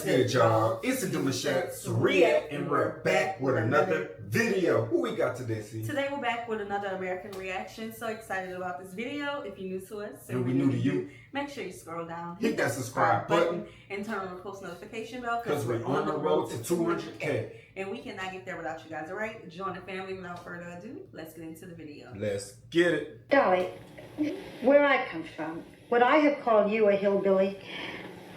good, y'all? It's the Demouchets, React, and we're back with another video. Who we got today, C? Today we're back with another American reaction. So excited about this video. If you're new to us and we're new to you, make sure you scroll down, hit that subscribe button, and turn on the post notification bell because we're on the road to 200K. And we cannot get there without you guys, all right? Join the family. Without further ado, let's get into the video. Let's get it. Dolly, where I come from, would I have called you a hillbilly?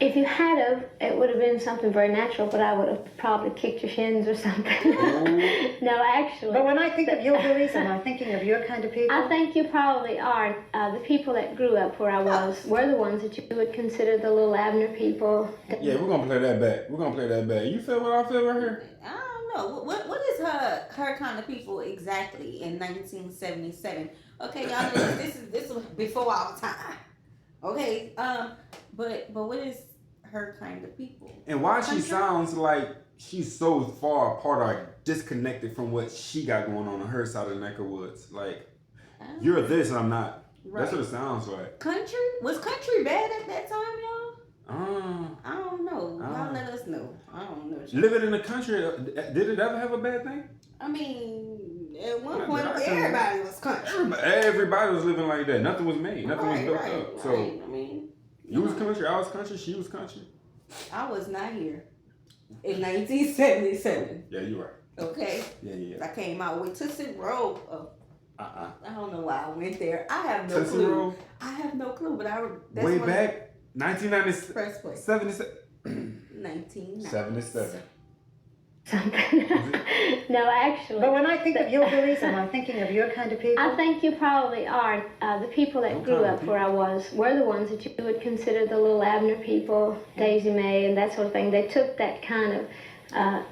If you had of, it would have been something very natural, but I would have probably kicked your shins or something. No, actually. But when I think of hillbillies, am I thinking of your kind of people? I think you probably are. The people that grew up where I was were the ones that you would consider the little Abner people. Yeah, we're going to play that back. We're going to play that back. You feel what I feel right here? I don't know. What is her kind of people exactly in 1977? Okay, y'all know this was before our time. Okay, but what is her kind of people? And why she sounds like she's so far apart or disconnected from what she got going on her side of the neck of woods. Like, you're this and I'm not. Right. That's what it sounds like. Country? Was country bad at that time, y'all? I don't know. Y'all let us know. I don't know. Living in the country, did it ever have a bad thing? I mean, at one point, everybody was country. Everybody was living like that. Nothing was made. Nothing was built up. So, I mean, you was country, I was country, she was country. I was not here in 1977. Yeah, you're right. Okay? Yeah. I came out with Tootsie Roll. I don't know why I went there. I have no Tootsie clue. Roll? I have no clue, but that's way back, 1997. First place. 1977. Something. No, actually. But when I think of hillbillies, am I thinking of your kind of people? I think you probably are. The people that grew up where I was were the ones that you would consider the little Abner people, Daisy May and that sort of thing. They took that kind of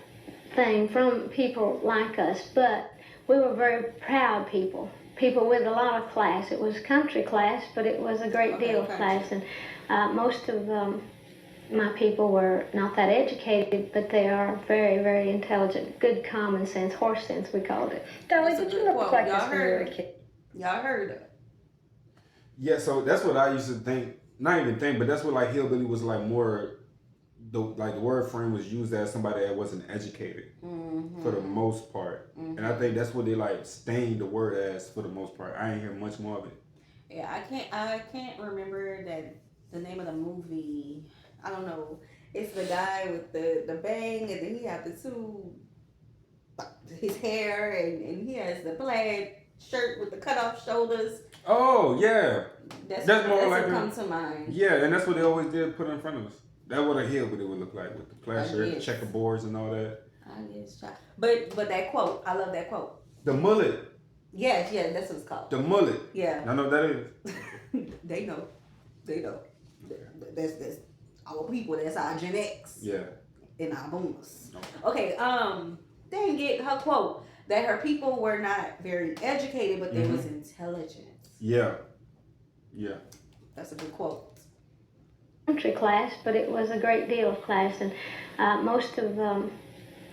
thing from people like us, but we were very proud people. People with a lot of class. It was country class, but it was a great deal of class. And most of my people were not that educated, but they are very, very intelligent. Good common sense, horse sense, we called it. Dolly, did you look like this when you were a kid? Y'all heard it. Yeah, so that's what I used to think. Not even think, but that's what like hillbilly was like more. The word frame was used as somebody that wasn't educated for the most part, and I think that's what they like stained the word as for the most part. I ain't hear much more of it. Yeah, I can't remember the name of the movie. I don't know. It's the guy with the bang, and then he has his hair, and he has the plaid shirt with the cut off shoulders. Oh yeah, that's more like what comes to mind. Yeah, and that's what they always did put in front of us. That's what a hillbilly would look like with the plaid shirt, the checkerboards, and all that. I guess, but that quote, I love that quote. The mullet. Yes, that's what it's called. The mullet. Yeah. I know what that is. They know. That's our people. That's our Gen X. Yeah. And our boomers. Okay. Dang it, her quote that her people were not very educated, but there was intelligence. Yeah. That's a good quote. Country class, but it was a great deal of class, and most of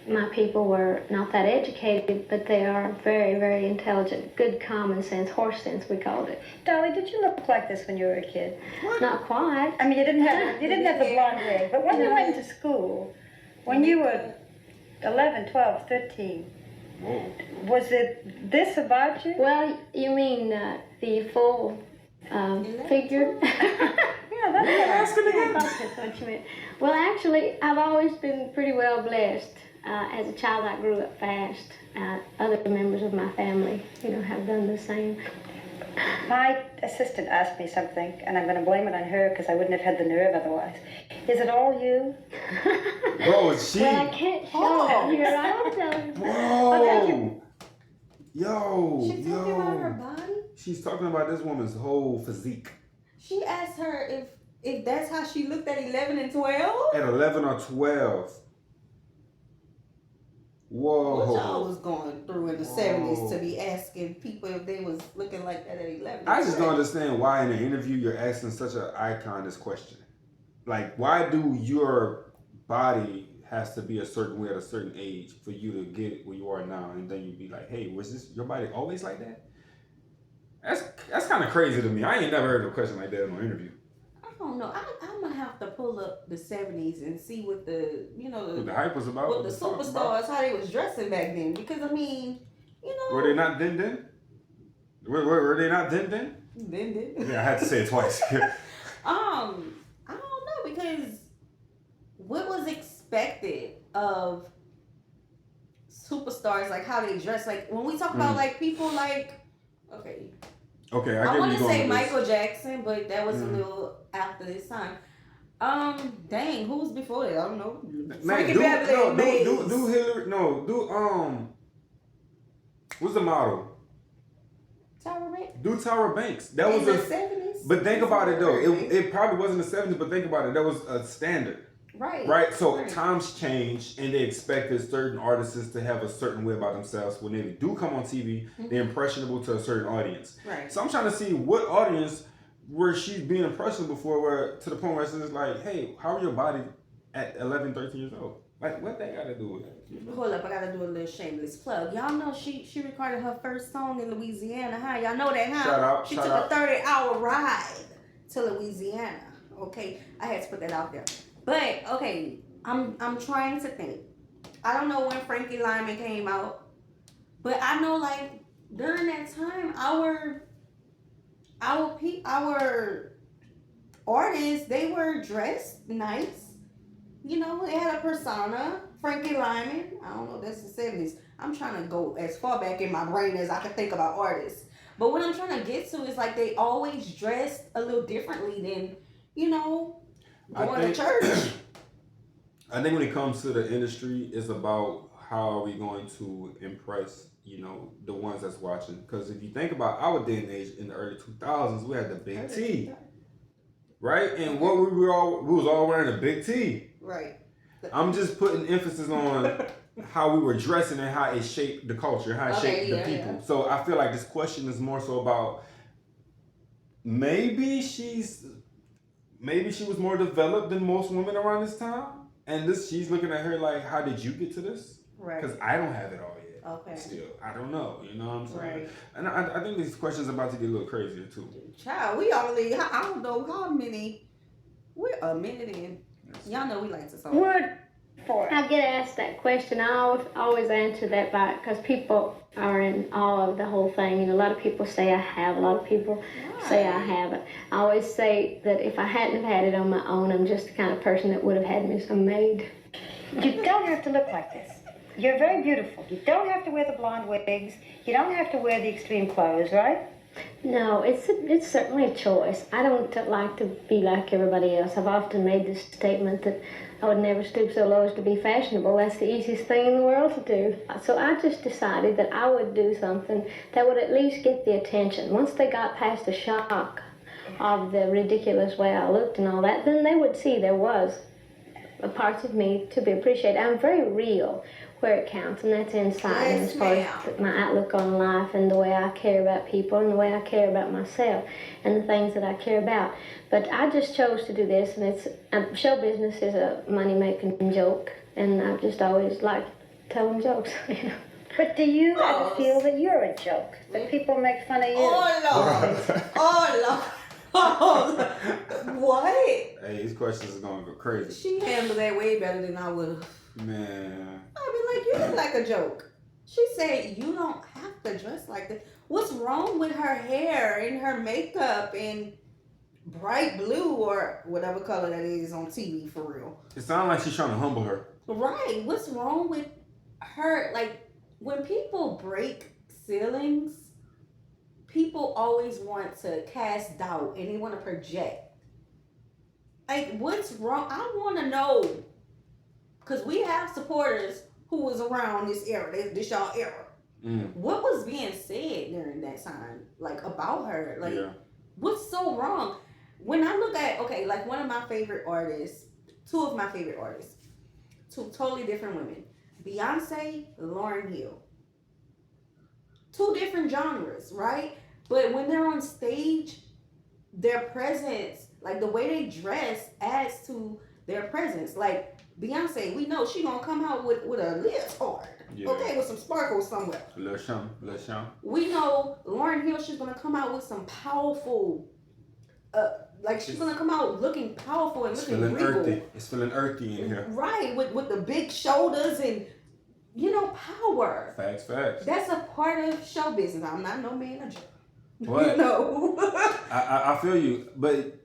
my people were not that educated, but they are very, very intelligent. Good common sense, horse sense, we called it. Dolly, did you look like this when you were a kid? What? Not quite. I mean, you didn't have the blonde hair, but when you went to school, when you were 11, 12, 13, whoa, was it this about you? Well, you mean the full figure? Yeah, that's what you meant. Well, actually, I've always been pretty well blessed. As a child, I grew up fast. Other members of my family, have done the same. My assistant asked me something, and I'm going to blame it on her because I wouldn't have had the nerve otherwise. Is it all you? Bro, it's she. Well, I can't show it here. I will tell you. Whoa. Yo. She's talking about her body? She's talking about this woman's whole physique. She asked her if that's how she looked at 11 and 12? At 11 or 12. Whoa. What y'all was going through in the 70s to be asking people if they was looking like that at 11? I just don't understand why in an interview you're asking such an icon this question. Like, why do your body has to be a certain way at a certain age for you to get it where you are now? And then you'd be like, hey, was this your body always like that? That's kind of crazy to me. I ain't never heard of a question like that in an interview. I don't know. I I'm gonna have to pull up the 70s and see what the What the hype was about. what the superstars how they was dressing back then. Because I mean, Were they not then? Were they not then? Then. Yeah, I had to say it twice. I don't know, because what was expected of superstars, like how they dress, like when we talk about like people like okay, I I want to say with Michael this. Jackson, but that was a little after this time. Dang, who was before that? I don't know. Frankie Beverly. Do Hillary. No, what's the model? Tyra Banks. Do Tyra Banks. That In was the a 70s. But think about it though. It probably wasn't the 70s, but think about it. That was a standard. Right. So times changed, and they expected certain artists to have a certain way about themselves. When they do come on TV, they're impressionable to a certain audience. Right. So I'm trying to see what audience where she's being impressionable for, where to the point where it's just like, hey, how are your body at 11, 13 years old? Like, what that got to do with it? Hold up, I gotta do a little shameless plug. Y'all know she recorded her first song in Louisiana, huh? Y'all know that, huh? Shout out. She took a 30-hour ride to Louisiana. Okay, I had to put that out there. But okay, I'm trying to think. I don't know when Frankie Lyman came out, but I know like during that time, our artists, they were dressed nice. They had a persona. Frankie Lyman, I don't know, that's the 70s. I'm trying to go as far back in my brain as I can think about artists. But what I'm trying to get to is like they always dressed a little differently than, going to church. I think when it comes to the industry, it's about how are we going to impress, the ones that's watching. Because if you think about our day and age in the early 2000s, we had the big T. Right? And what we was all wearing a big T. Right. I'm just putting emphasis on how we were dressing and how it shaped the culture, how it shaped the people. Yeah. So I feel like this question is more so about maybe she was more developed than most women around this time. And she's looking at her like, how did you get to this? Right. Because I don't have it all yet. Okay. Still, I don't know. You know what I'm saying? Right. And I think these questions are about to get a little crazier too. Child, we already, I don't know how many, we're a minute in. Y'all know we like to talk. Word for it. I get asked that question. I always answer that because people are in awe of the whole thing. A lot of people say I have. A lot of people say I haven't. I always say that if I hadn't have had it on my own, I'm just the kind of person that would have had me some maid. You don't have to look like this. You're very beautiful. You don't have to wear the blonde wigs. You don't have to wear the extreme clothes, right? No, it's certainly a choice. I don't like to be like everybody else. I've often made this statement that I would never stoop so low as to be fashionable. That's the easiest thing in the world to do. So I just decided that I would do something that would at least get the attention. Once they got past the shock of the ridiculous way I looked and all that, then they would see there was a parts of me to be appreciated. I'm very real where it counts, and that's inside, and as far as my outlook on life and the way I care about people and the way I care about myself and the things that I care about. But I just chose to do this, and show business is a money-making joke, and I've just always liked telling jokes. But do you ever feel that you're a joke? That people make fun of you? Oh, Lord. Oh, Lord. What? Hey, these questions are going to go crazy. She handled that way better than I would have. Man. I'd be like, you look like a joke. She said, you don't have to dress like this. What's wrong with her hair and her makeup and bright blue or whatever color that is on TV for real? It sounds like she's trying to humble her. Right. What's wrong with her? Like, when people break ceilings, people always want to cast doubt and they want to project. Like, what's wrong? I want to know. Because we have supporters who was around this era, this y'all era. What was being said during that time, like, about her? Like, what's so wrong? When I look at, like, one of my favorite artists, two of my favorite artists, two totally different women, Beyonce, Lauryn Hill. Two different genres, right? But when they're on stage, their presence, like, the way they dress adds to their presence. Like, Beyonce, we know she gonna come out with a leotard, with some sparkles somewhere. Le Champ. We know Lauryn Hill, she's gonna come out with some powerful, like she's gonna come out looking powerful and It's looking feeling regal. earthy. It's feeling earthy in here. Right, with the big shoulders and power. Facts. That's a part of show business. I'm not no manager. What? No. I feel you, but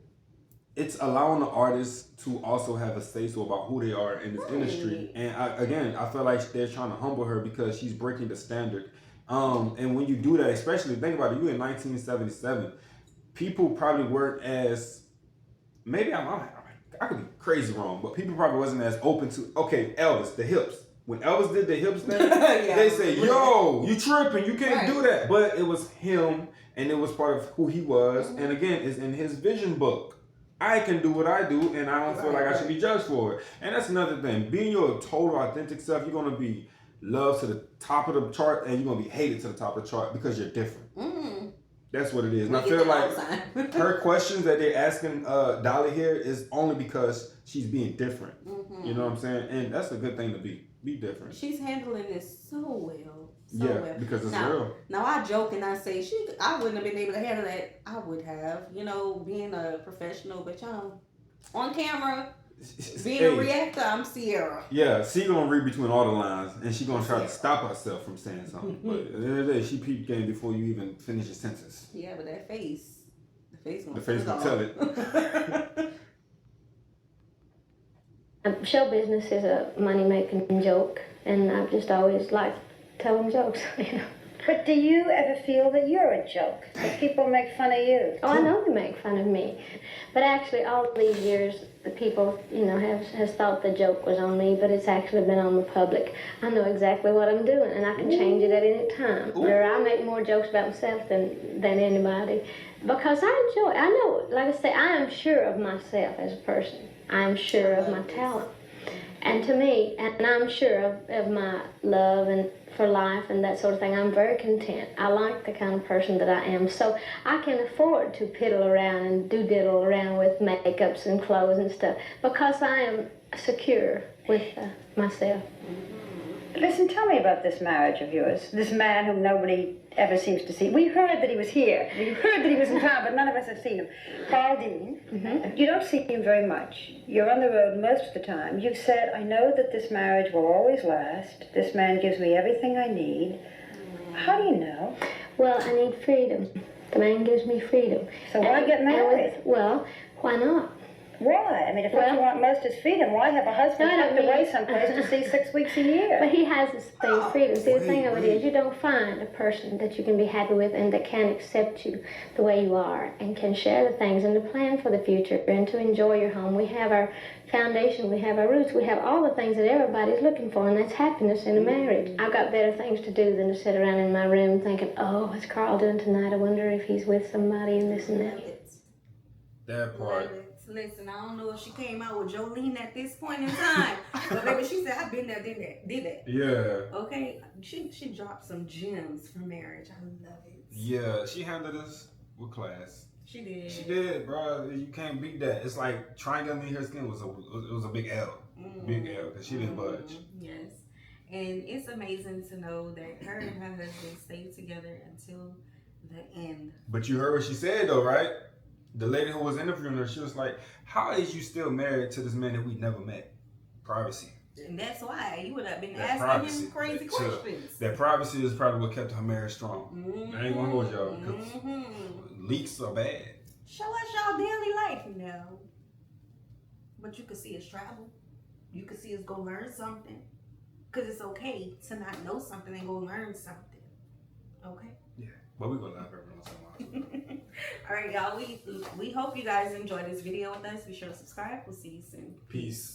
it's allowing the artists to also have a say-so about who they are in this industry. And I feel like they're trying to humble her because she's breaking the standard. And when you do that, especially think about it, you in 1977, people probably weren't as, maybe I could be crazy wrong, but people probably wasn't as open to, Elvis, the hips. When Elvis did the hips thing, they say, yo, you tripping, you can't do that. But it was him, and it was part of who he was. And again, it's in his vision book. I can do what I do, and I don't feel like I should be judged for it. And that's another thing. Being your total authentic self, you're going to be loved to the top of the chart, and you're going to be hated to the top of the chart because you're different. That's what it is. And I feel like her questions that they're asking Dolly here is only because she's being different. You know what I'm saying? And that's a good thing to be. Be different. She's handling this so well. Because it's real. Now I joke and I say I wouldn't have been able to handle that. I would have, being a professional, but on camera, being a reactor, I'm Sierra. Yeah, she gonna read between all the lines, and she gonna try to stop herself from saying something. But at the end of the day, she peeped game before you even finish your sentence. Yeah, but that face, the face gonna tell it. Show business is a money-making joke, and I've just always liked telling jokes, But do you ever feel that you're a joke? That people make fun of you? Oh, I know they make fun of me. But actually, all these years, the people, has thought the joke was on me, but it's actually been on the public. I know exactly what I'm doing, and I can change it at any time. Where I make more jokes about myself than anybody. Because I enjoy it. I know, like I say, I am sure of myself as a person. I am sure of my talent. And to me, and I'm sure of my love and for life and that sort of thing, I'm very content. I like the kind of person that I am. So I can afford to piddle around and diddle around with makeups and clothes and stuff because I am secure with myself. Listen, tell me about this marriage of yours. This man whom nobody ever seems to see. We heard that he was here. We heard that he was in town, but none of us have seen him. Paul Dean. You don't see him very much. You're on the road most of the time. You've said, I know that this marriage will always last. This man gives me everything I need. How do you know? Well, I need freedom. The man gives me freedom. So why get married? Why not? Why? I mean, if what you want most is freedom, why have a husband tucked away someplace to see 6 weeks a year? But he has the same freedom. See, the thing of it is, you don't find a person that you can be happy with and that can accept you the way you are and can share the things and to plan for the future and to enjoy your home. We have our foundation, we have our roots, we have all the things that everybody's looking for, and that's happiness in a marriage. I've got better things to do than to sit around in my room thinking, oh, what's Carl doing tonight? I wonder if he's with somebody and this and that. That part. Listen, I don't know if she came out with Jolene at this point in time, but baby, she said, I've been there, did that. Yeah. Okay, she dropped some gems for marriage. I love it. Yeah, she handled this with class. She did. She did, bro. You can't beat that. It's like trying to underneath her skin was a big L. Big L, because she didn't budge. Yes. And it's amazing to know that her and her husband stayed together until the end. But you heard what she said, though, right? The lady who was interviewing her, she was like, how is you still married to this man that we never met? Privacy. And that's why you would have been That asking privacy. him crazy questions. That privacy is probably what kept her marriage strong. I ain't gonna hold y'all, because leaks are bad. Show us y'all daily life now. But you can see us travel. You can see us go learn something. Because it's okay to not know something and go learn something. Okay? Yeah, but we gonna laugh every once in a while. All right, y'all. We hope you guys enjoyed this video with us. Be sure to subscribe. We'll see you soon. Peace.